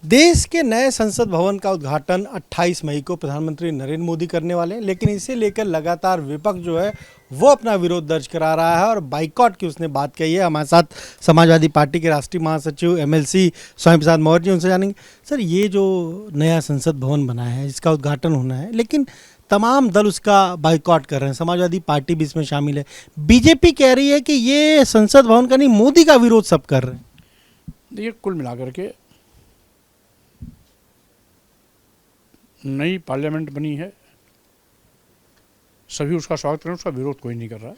देश के नए संसद भवन का उद्घाटन 28 मई को प्रधानमंत्री नरेंद्र मोदी करने वाले हैं, लेकिन इसे लेकर लगातार विपक्ष जो है वो अपना विरोध दर्ज करा रहा है और बाइकॉट की उसने बात कही है। हमारे साथ समाजवादी पार्टी के राष्ट्रीय महासचिव एमएलसी स्वामी प्रसाद मौर्य जी, उनसे जानेंगे। सर, ये जो नया संसद भवन बना है, इसका उद्घाटन होना है, लेकिन तमाम दल उसका बाइकॉट कर रहे हैं। समाजवादी पार्टी भी इसमें शामिल है। बीजेपी कह रही है कि ये संसद भवन का नहीं, मोदी का विरोध सब कर रहे हैं। देखिए, कुल मिलाकर के नई पार्लियामेंट बनी है, सभी उसका स्वागत करें, उसका विरोध कोई नहीं कर रहा।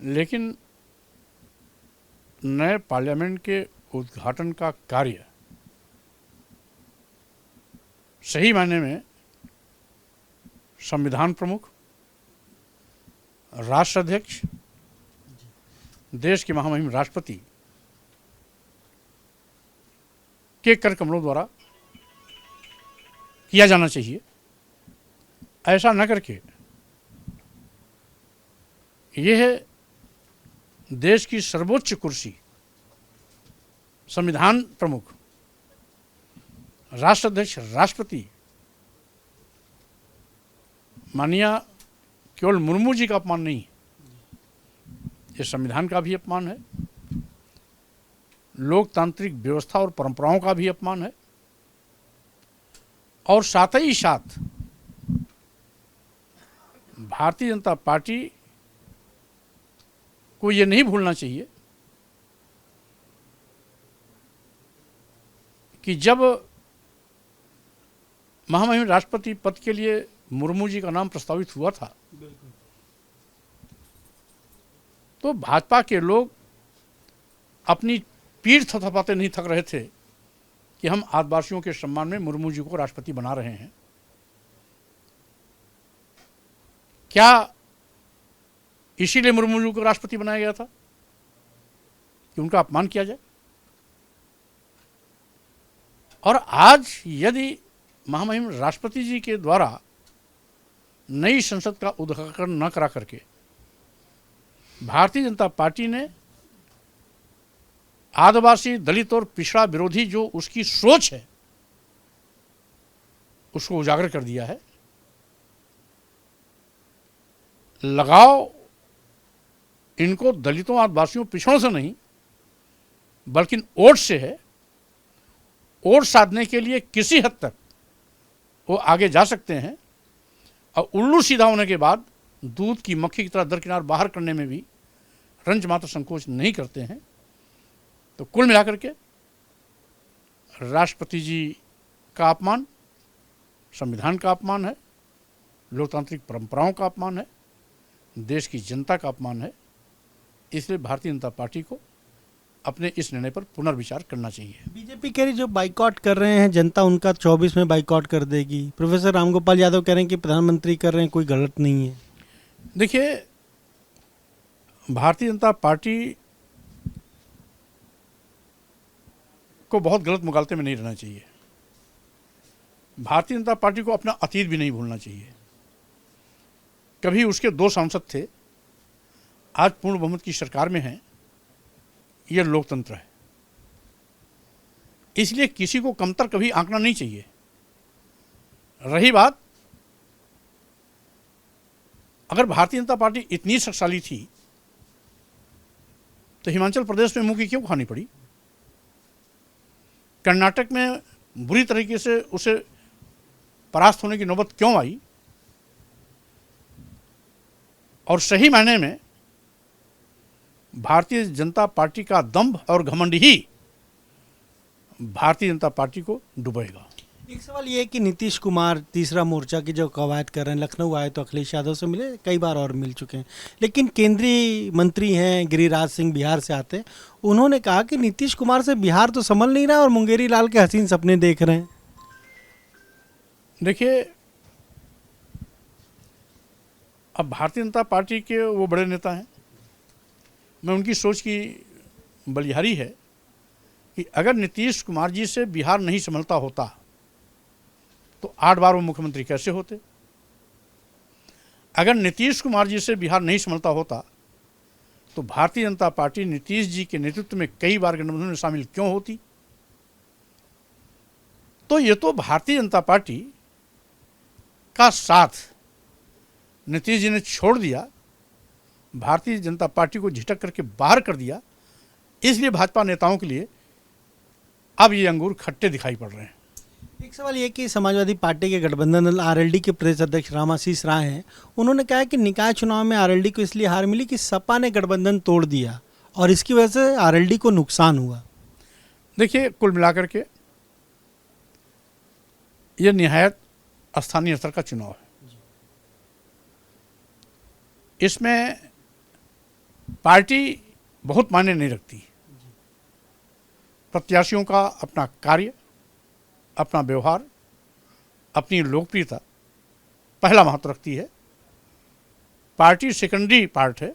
लेकिन नए पार्लियामेंट के उद्घाटन का कार्य सही मायने में संविधान प्रमुख, राष्ट्र अध्यक्ष, देश के महामहिम राष्ट्रपति के कर कमलों द्वारा किया जाना चाहिए। ऐसा न करके यह देश की सर्वोच्च कुर्सी संविधान प्रमुख, राष्ट्र अध्यक्ष, राष्ट्रपति माननीय केवल मुर्मू जी का अपमान नहीं है, यह संविधान का भी अपमान है, लोकतांत्रिक व्यवस्था और परंपराओं का भी अपमान है, और साथ ही साथ भारतीय जनता पार्टी को ये नहीं भूलना चाहिए कि जब महामहिम राष्ट्रपति पद के लिए मुर्मू जी का नाम प्रस्तावित हुआ था, तो भाजपा के लोग अपनी पीठ थपथपाते नहीं थक रहे थे कि हम आदिवासियों के सम्मान में मुर्मू जी को राष्ट्रपति बना रहे हैं। क्या इसीलिए मुर्मू जी को राष्ट्रपति बनाया गया था कि उनका अपमान किया जाए? और आज यदि महामहिम राष्ट्रपति जी के द्वारा नई संसद का उद्घाटन न करा करके भारतीय जनता पार्टी ने आदिवासी, दलित और पिछड़ा विरोधी जो उसकी सोच है उसको उजागर कर दिया है, लगाव इनको दलितों, आदिवासियों, पिछड़ों से नहीं बल्कि वोट से है। वोट साधने के लिए किसी हद तक वो आगे जा सकते हैं और उल्लू सीधा होने के बाद दूध की मक्खी की तरह दरकिनार बाहर करने में भी रंज मात्र संकोच नहीं करते हैं। तो कुल मिलाकर के राष्ट्रपति जी का अपमान संविधान का अपमान है, लोकतांत्रिक परंपराओं का अपमान है, देश की जनता का अपमान है। इसलिए भारतीय जनता पार्टी को अपने इस निर्णय पर पुनर्विचार करना चाहिए। बीजेपी कह रही जो बाइकॉट कर रहे हैं जनता, उनका 24 में बाइकॉट कर देगी। प्रोफेसर रामगोपाल यादव कह रहे हैं कि प्रधानमंत्री कर रहे हैं, कोई गलत नहीं है। देखिए, भारतीय जनता पार्टी को बहुत गलत मुगालते में नहीं रहना चाहिए। भारतीय जनता पार्टी को अपना अतीत भी नहीं भूलना चाहिए। कभी उसके 2 सांसद थे, आज पूर्ण बहुमत की सरकार में हैं। यह लोकतंत्र है, इसलिए किसी को कमतर कभी आंकना नहीं चाहिए। रही बात, अगर भारतीय जनता पार्टी इतनी शक्तिशाली थी तो हिमाचल प्रदेश में मुंह की क्यों खानी पड़ी? कर्नाटक में बुरी तरीके से उसे परास्त होने की नौबत क्यों आई? और सही मायने में भारतीय जनता पार्टी का दंभ और घमंड ही भारतीय जनता पार्टी को डुबोएगा। एक सवाल ये है कि नीतीश कुमार तीसरा मोर्चा की जो कवायद कर रहे हैं, लखनऊ आए तो अखिलेश यादव से मिले, कई बार और मिल चुके हैं, लेकिन केंद्रीय मंत्री हैं गिरिराज सिंह, बिहार से आते हैं, उन्होंने कहा कि नीतीश कुमार से बिहार तो संभल नहीं रहा और मुंगेरी लाल के हसीन सपने देख रहे हैं। देखिए, अब भारतीय जनता पार्टी के वो बड़े नेता हैं, मैं उनकी सोच की बलिहारी है कि अगर नीतीश कुमार जी से बिहार नहीं संभलता होता तो 8 बार वो मुख्यमंत्री कैसे होते? अगर नीतीश कुमार जी से बिहार नहीं संभलता होता तो भारतीय जनता पार्टी नीतीश जी के नेतृत्व में कई बार गठबंधन में शामिल क्यों होती? तो ये तो भारतीय जनता पार्टी का साथ नीतीश जी ने छोड़ दिया, भारतीय जनता पार्टी को झिटक करके बाहर कर दिया, इसलिए भाजपा नेताओं के लिए अब ये अंगूर खट्टे दिखाई पड़ रहे हैं। एक सवाल ये कि समाजवादी पार्टी के गठबंधन आरएलडी के प्रदेश अध्यक्ष रामाशीष राय हैं, उन्होंने कहा कि निकाय चुनाव में आरएलडी को इसलिए हार मिली कि सपा ने गठबंधन तोड़ दिया और इसकी वजह से आरएलडी को नुकसान हुआ। देखिए, कुल मिलाकर के ये निहायत स्थानीय स्तर का चुनाव है। इसमें पार्टी बहुत मायने नहीं रखती। प्रत्याशियों का अपना कार्य, अपना व्यवहार, अपनी लोकप्रियता पहला महत्व रखती है। पार्टी सेकेंडरी पार्ट है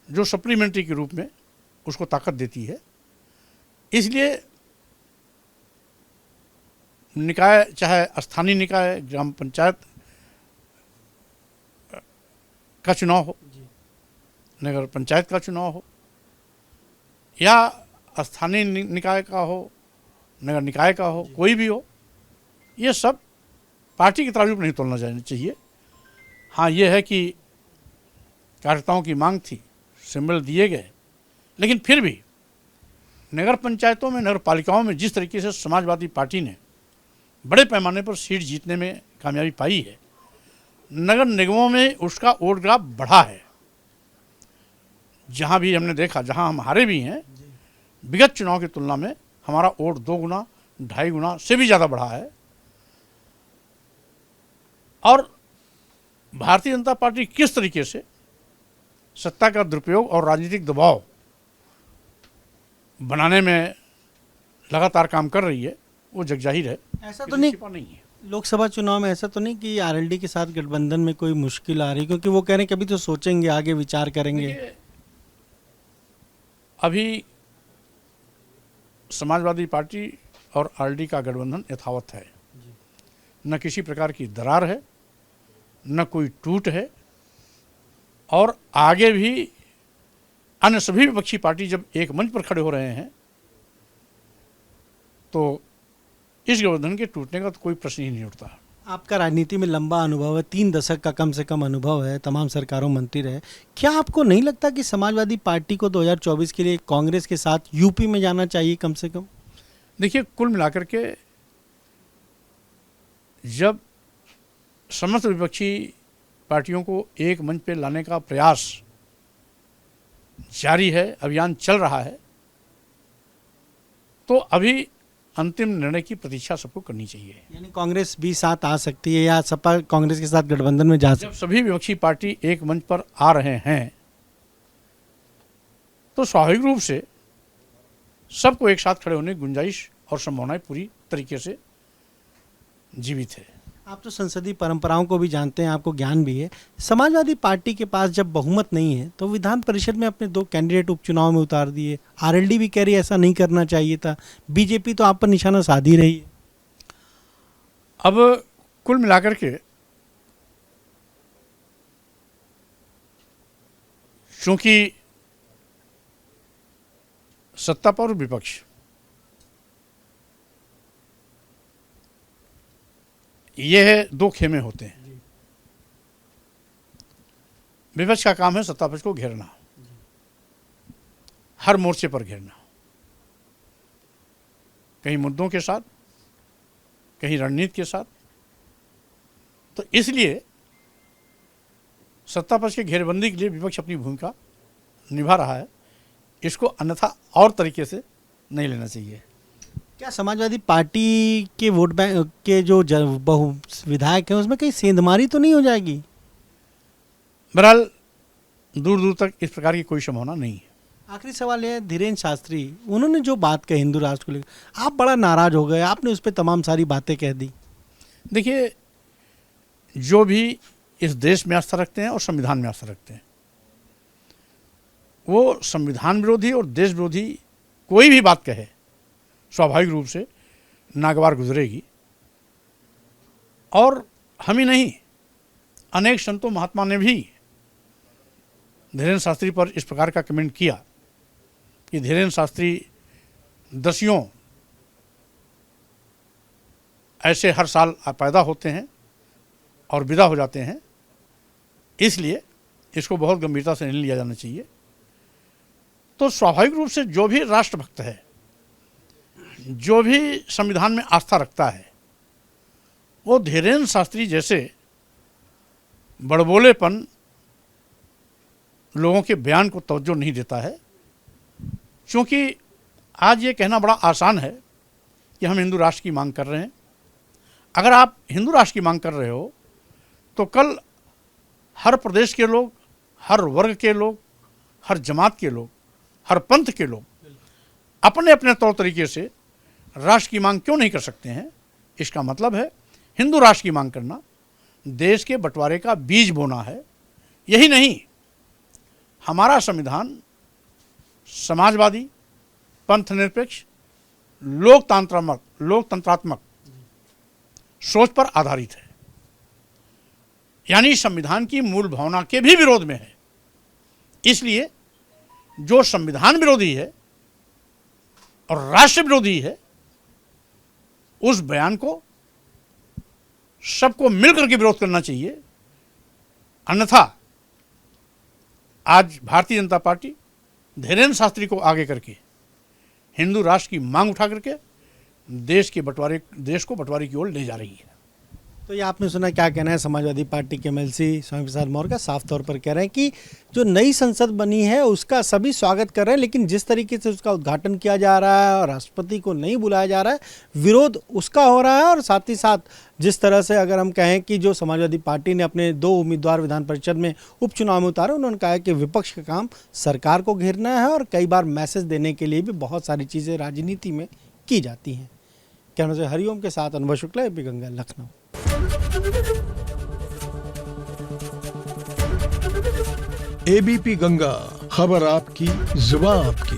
जो सप्लीमेंट्री के रूप में उसको ताकत देती है। इसलिए निकाय, चाहे स्थानीय निकाय, ग्राम पंचायत का चुनाव हो, नगर पंचायत का चुनाव हो, या स्थानीय निकाय का हो, नगर निकाय का हो, कोई भी हो, ये सब पार्टी की तराजू पर नहीं तोलना जाना चाहिए। हाँ, ये है कि कार्यकर्ताओं की मांग थी, सिंबल दिए गए, लेकिन फिर भी नगर पंचायतों में, नगर पालिकाओं में जिस तरीके से समाजवादी पार्टी ने बड़े पैमाने पर सीट जीतने में कामयाबी पाई है, नगर निगमों में उसका वोट ग्राफ बढ़ा है। जहाँ भी हमने देखा, जहाँ हम हारे भी हैं, विगत चुनाव की तुलना में हमारा वोट 2 गुना, 2.5 गुना से भी ज़्यादा बढ़ा है। और भारतीय जनता पार्टी किस तरीके से सत्ता का दुरुपयोग और राजनीतिक दबाव बनाने में लगातार काम कर रही है, वो जगजाहिर है। ऐसा तो नहीं है लोकसभा चुनाव में, ऐसा तो नहीं कि आरएलडी के साथ गठबंधन में कोई मुश्किल आ रही, क्योंकि वो कह रहे हैं कभी तो सोचेंगे, आगे विचार करेंगे। अभी समाजवादी पार्टी और आरएलडी का गठबंधन यथावत है, न किसी प्रकार की दरार है, न कोई टूट है। और आगे भी अन्य सभी विपक्षी पार्टी जब एक मंच पर खड़े हो रहे हैं तो इस गठबंधन के टूटने का तो कोई प्रश्न ही नहीं उठता। आपका राजनीति में लंबा अनुभव है, 3 दशक का कम से कम अनुभव है, तमाम सरकारों मंत्री रहे। क्या आपको नहीं लगता कि समाजवादी पार्टी को 2024 के लिए कांग्रेस के साथ यूपी में जाना चाहिए कम से कम? देखिए, कुल मिलाकर के जब समस्त विपक्षी पार्टियों को एक मंच पर लाने का प्रयास जारी है, अभियान चल रहा है, तो अभी अंतिम निर्णय की प्रतीक्षा सबको करनी चाहिए। यानी कांग्रेस भी साथ आ सकती है या सपा कांग्रेस के साथ गठबंधन में जा सकती जब सभी विपक्षी पार्टी एक मंच पर आ रहे हैं तो स्वाभाविक रूप से सबको एक साथ खड़े होने की गुंजाइश और संभावनाएं पूरी तरीके से जीवित है। आप तो संसदीय परंपराओं को भी जानते हैं, आपको ज्ञान भी है। समाजवादी पार्टी के पास जब बहुमत नहीं है तो विधान परिषद में अपने 2 कैंडिडेट उपचुनाव में उतार दिए। आरएलडी भी कह रही है ऐसा नहीं करना चाहिए था, बीजेपी तो आप पर निशाना साध ही रही है। अब कुल मिलाकर के चूंकि सत्ता पर विपक्ष ये 2 खेमे होते हैं। विपक्ष का काम है सत्ता पक्ष को घेरना, हर मोर्चे पर घेरना, कहीं मुद्दों के साथ, कहीं रणनीति के साथ। तो इसलिए सत्ता पक्ष के घेरबंदी के लिए विपक्ष अपनी भूमिका निभा रहा है, इसको अन्यथा और तरीके से नहीं लेना चाहिए। क्या समाजवादी पार्टी के वोट बैंक के जो बहु विधायक हैं उसमें कहीं सेंधमारी तो नहीं हो जाएगी? बहरहाल दूर दूर तक इस प्रकार की कोई संभावना नहीं है। आखिरी सवाल है, धीरेन्द्र शास्त्री, उन्होंने जो बात कही हिंदू राष्ट्र को लेकर, आप बड़ा नाराज हो गए, आपने उस पर तमाम सारी बातें कह दी। देखिए, जो भी इस देश में आस्था रखते हैं और संविधान में आस्था रखते हैं, वो संविधान विरोधी और देश विरोधी कोई भी बात कहे स्वाभाविक रूप से नागवार गुजरेगी। और हम ही नहीं, अनेक संतों महात्मा ने भी धीरेन्द्र शास्त्री पर इस प्रकार का कमेंट किया कि धीरेन्द्र शास्त्री दसियों ऐसे हर साल पैदा होते हैं और विदा हो जाते हैं, इसलिए इसको बहुत गंभीरता से नहीं लिया जाना चाहिए। तो स्वाभाविक रूप से जो भी राष्ट्रभक्त है, जो भी संविधान में आस्था रखता है, वो धीरेन्द्र शास्त्री जैसे बड़बोलेपन लोगों के बयान को तवज्जो नहीं देता है। क्योंकि आज ये कहना बड़ा आसान है कि हम हिंदू राष्ट्र की मांग कर रहे हैं। अगर आप हिंदू राष्ट्र की मांग कर रहे हो तो कल हर प्रदेश के लोग, हर वर्ग के लोग, हर जमात के लोग, हर पंथ के लोग अपने अपने तौर तरीके से राष्ट्र की मांग क्यों नहीं कर सकते हैं? इसका मतलब है हिंदू राष्ट्र की मांग करना देश के बंटवारे का बीज बोना है। यही नहीं, हमारा संविधान समाजवादी, पंथ निरपेक्ष, लोकतंत्रात्मक सोच पर आधारित है, यानी संविधान की मूल भावना के भी विरोध में है। इसलिए जो संविधान विरोधी है और राष्ट्र विरोधी है, उस बयान को सबको मिलकर के विरोध करना चाहिए। अन्यथा आज भारतीय जनता पार्टी धीरेन्द्र शास्त्री को आगे करके हिंदू राष्ट्र की मांग उठा करके देश को बंटवारे की ओर ले जा रही है। तो ये आपने सुना, क्या कहना है समाजवादी पार्टी के एमएलसी स्वामी प्रसाद मौर्य का। साफ तौर पर कह रहे हैं कि जो नई संसद बनी है उसका सभी स्वागत कर रहे हैं, लेकिन जिस तरीके से उसका उद्घाटन किया जा रहा है और राष्ट्रपति को नहीं बुलाया जा रहा है, विरोध उसका हो रहा है। और साथ ही साथ जिस तरह से अगर हम कहें कि जो समाजवादी पार्टी ने अपने 2 उम्मीदवार विधान परिषद में उपचुनाव में उतारे, उन्होंने कहा है कि विपक्ष का काम सरकार को घेरना है और कई बार मैसेज देने के लिए भी बहुत सारी चीज़ें राजनीति में की जाती हैं। कैमरा से हरिओम के साथ अनुभव शुक्ला, एबी गंगा, लखनऊ। एबीपी गंगा, खबर आपकी, जुबान आपकी।